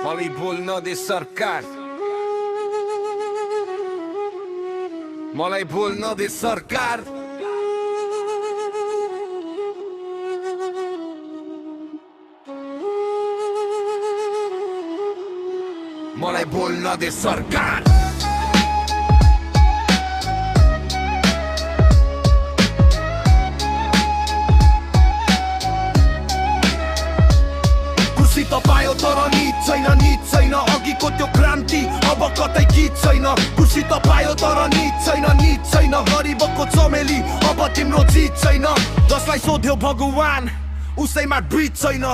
मलाई बोल्न दे सरकार, मलाई बोल्न दे सरकार। मलाई बोल्न दे सरकार। कुर्सी त पायो तर निज छैन अघिको त्यो क्रान्ति अब कतै गीत छैन। कुर्सी त पायो तर निज छैन गरिबको चमेली अब तिम्रो जित छैन। जसलाई सोध्यो भगवान उसैमा ब्रिज छैन।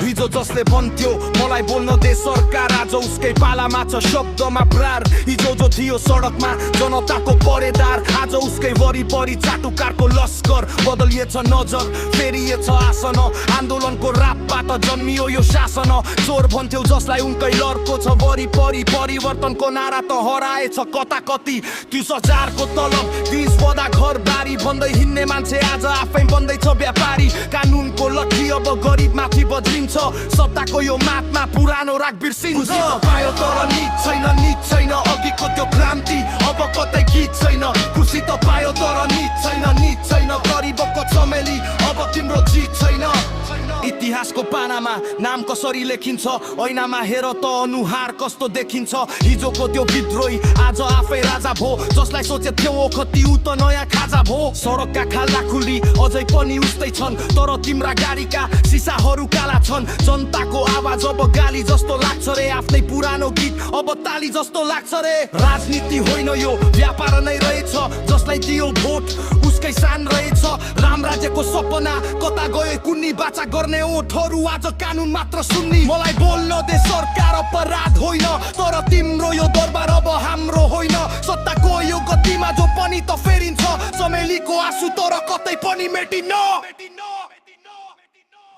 हिजो जसले भन्थ्यो मलाई बोल्न दे सरकार, आज उसकै पालामा छ शब्दमा प्रार। हिजो जो थियो सडकमा जनताको परेदार, आज उसकै वरिपरि चाटुकारको लस्कर। बदलिएछ नजर फेरिएछ आसन, आन्दोलनको रापबाट जन्मियो यो शासन। चोर भन्थ्यो जसलाई उनकै लर्को छ वरिपरि, परिवर्तनको नारा त हराएछ कता कति। 30,000को तलब 20 बदा घर बारी भन्दै हिँड्ने मान्छे आज आफै बन्दैछ व्यापारी। कानुनको लट्ठी अब गरिब माथि बज्रिन्छ, सत्ताको यो मातमा पुरानो राग बिर्सिन्छ। पायो तर निज छैन अघिको त्यो क्रान्ति अब कतै गीत छैन। खुसी त पायो तर निज छैन गरिबको चमेली अब तिम्रो जित छैन। इतिहासको पानामा नाम कसरी लेखिन्छ, ऐनामा हेर त अनुहार कस्तो देखिन्छ। हिजोको त्यो विद्रोही आज आफै राजा भो, जसलाई सोचे थियो ओखती उ त नयाँ खाजा भो। सडकका खाल्डा खुल्डी अझै पनि उस्तै छन्, तर तिम्रा गाडीका सिसाहरू काला छन्। जनताको आवाज अब गाली जस्तो लाग्छ रे, आफ्नै पुरानो गीत अब ताली जस्तो लाग्छ रे। राजनीति होइन यो व्यापार नै रहेछ, जसलाई दियो भोट उसकै सान रहेछ। राम राज्यको सपना कता गयो कुन्नी, बाचा गर्ने ओठहरू आज कानुन मात्र सुन्नी। मलाई बोल्न दे सरकार अपराध होइन, तर तिम्रो यो दरबार अब हाम्रो होइन। सत्ताको यो गतिमा जो पनि त फेरिन्छ, चमेलीको आँसु तर कतै पनि मेटिन्न।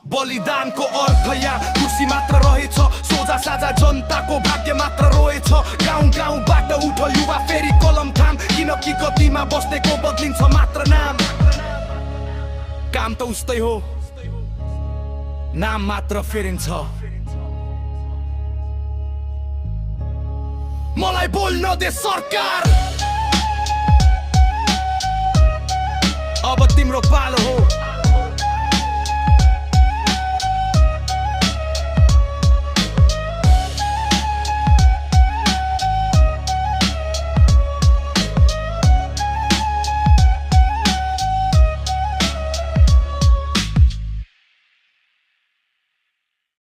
बलिदानको अर्थ यहाँ कुर्सी मात्र रहेछ, सोझा साझा जनताको भाग्य मात्र रोएछ। गाउँ गाउँबाट उठ युवा फेरि कलम थाम, किनकि गतिमा बस्नेको बदलिन्छ मात्र नाम। काम त उस्तै हो, नाम मात्र फेरिन्छ। मलाई बोल्न दे सरकार, अब तिम्रो पालो हो।